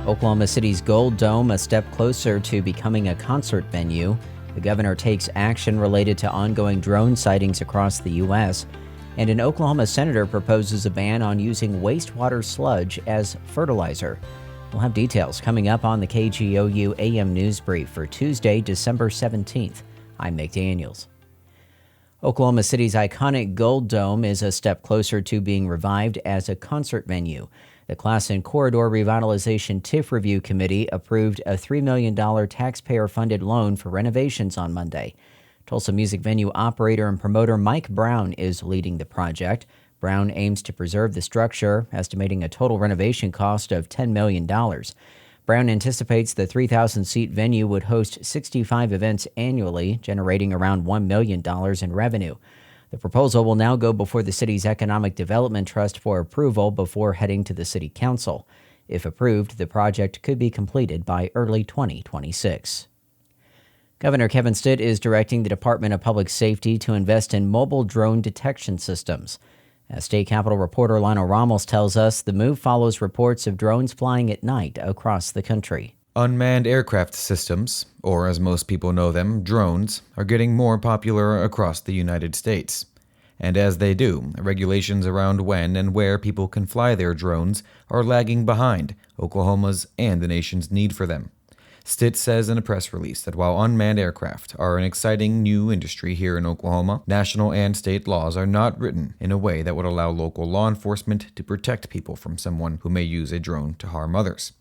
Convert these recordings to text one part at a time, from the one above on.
Oklahoma City's Gold Dome a step closer to becoming a concert venue. The governor takes action related to ongoing drone sightings across the U.S. And an Oklahoma senator proposes a ban on using wastewater sludge as fertilizer. We'll have details coming up on the KGOU AM News Brief for Tuesday, December 17th. I'm Mick Daniels. Oklahoma City's iconic Gold Dome is a step closer to being revived as a concert venue. The Class and Corridor Revitalization TIF Review Committee approved a $3 million taxpayer-funded loan for renovations on Monday. Tulsa music venue operator and promoter Mike Brown is leading the project. Brown aims to preserve the structure, estimating a total renovation cost of $10 million. Brown anticipates the 3,000-seat venue would host 65 events annually, generating around $1 million in revenue. The proposal will now go before the city's Economic Development Trust for approval before heading to the city council. If approved, the project could be completed by early 2026. Governor Kevin Stitt is directing the Department of Public Safety to invest in mobile drone detection systems. As State Capitol reporter Lionel Ramos tells us, the move follows reports of drones flying at night across the country. Unmanned aircraft systems, or as most people know them, drones, are getting more popular across the United States. And as they do, regulations around when and where people can fly their drones are lagging behind Oklahoma's and the nation's need for them. Stitt says in a press release that while unmanned aircraft are an exciting new industry here in Oklahoma, national and state laws are not written in a way that would allow local law enforcement to protect people from someone who may use a drone to harm others.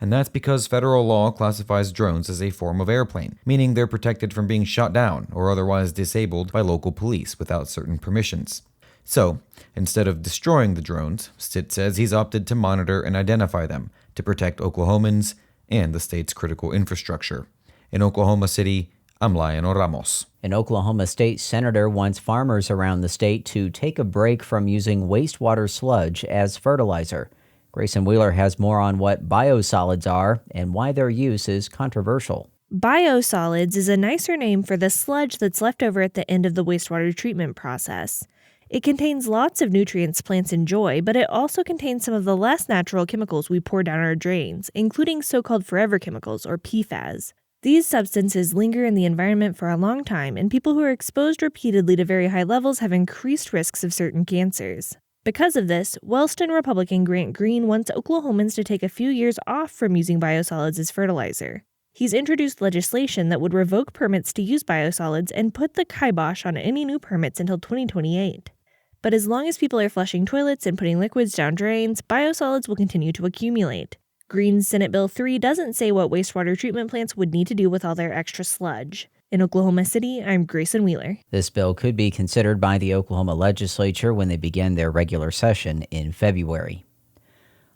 And that's because federal law classifies drones as a form of airplane, meaning they're protected from being shot down or otherwise disabled by local police without certain permissions. So, instead of destroying the drones, Stitt says he's opted to monitor and identify them to protect Oklahomans and the state's critical infrastructure. In Oklahoma City, I'm Lionel Ramos. An Oklahoma state senator wants farmers around the state to take a break from using wastewater sludge as fertilizer. Grayson Wheeler has more on what biosolids are and why their use is controversial. Biosolids is a nicer name for the sludge that's left over at the end of the wastewater treatment process. It contains lots of nutrients plants enjoy, but it also contains some of the less natural chemicals we pour down our drains, including so-called forever chemicals, or PFAS. These substances linger in the environment for a long time, and people who are exposed repeatedly to very high levels have increased risks of certain cancers. Because of this, Wellston Republican Grant Green wants Oklahomans to take a few years off from using biosolids as fertilizer. He's introduced legislation that would revoke permits to use biosolids and put the kibosh on any new permits until 2028. But as long as people are flushing toilets and putting liquids down drains, biosolids will continue to accumulate. Green's Senate Bill 3 doesn't say what wastewater treatment plants would need to do with all their extra sludge. In Oklahoma City, I'm Grayson Wheeler. This bill could be considered by the Oklahoma legislature when they begin their regular session in February.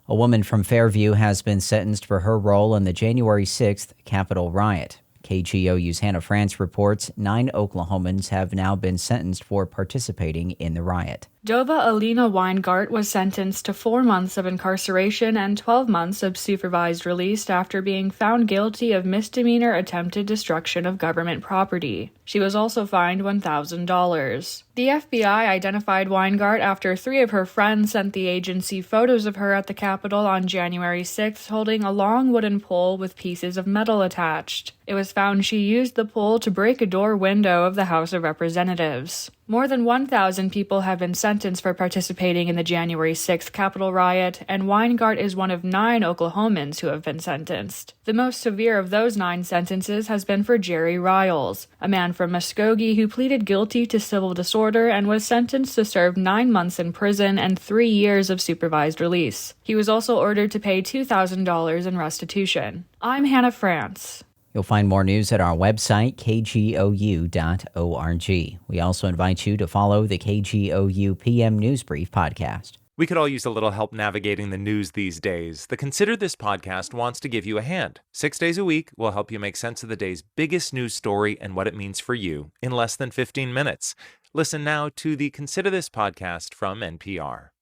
A woman from Fairview has been sentenced for her role in the January 6th Capitol riot. KGOU's Hannah France reports 9 Oklahomans have now been sentenced for participating in the riot. Dova Alina Weingart was sentenced to 4 months of incarceration and 12 months of supervised release after being found guilty of misdemeanor attempted destruction of government property. She was also fined $1,000. The FBI identified Weingart after 3 of her friends sent the agency photos of her at the Capitol on January 6th holding a long wooden pole with pieces of metal attached. It was found she used the pole to break a door window of the House of Representatives. More than 1,000 people have been sentenced for participating in the January 6th Capitol riot, and Weingart is one of 9 Oklahomans who have been sentenced. The most severe of those 9 sentences has been for Jerry Riles, a man from Muskogee who pleaded guilty to civil disorder and was sentenced to serve 9 months in prison and 3 years of supervised release. He was also ordered to pay $2,000 in restitution. I'm Hannah France. You'll find more news at our website, kgou.org. We also invite you to follow the KGOU PM News Brief podcast. We could all use a little help navigating the news these days. The Consider This podcast wants to give you a hand. 6 days a week, we'll help you make sense of the day's biggest news story and what it means for you in less than 15 minutes. Listen now to the Consider This podcast from NPR.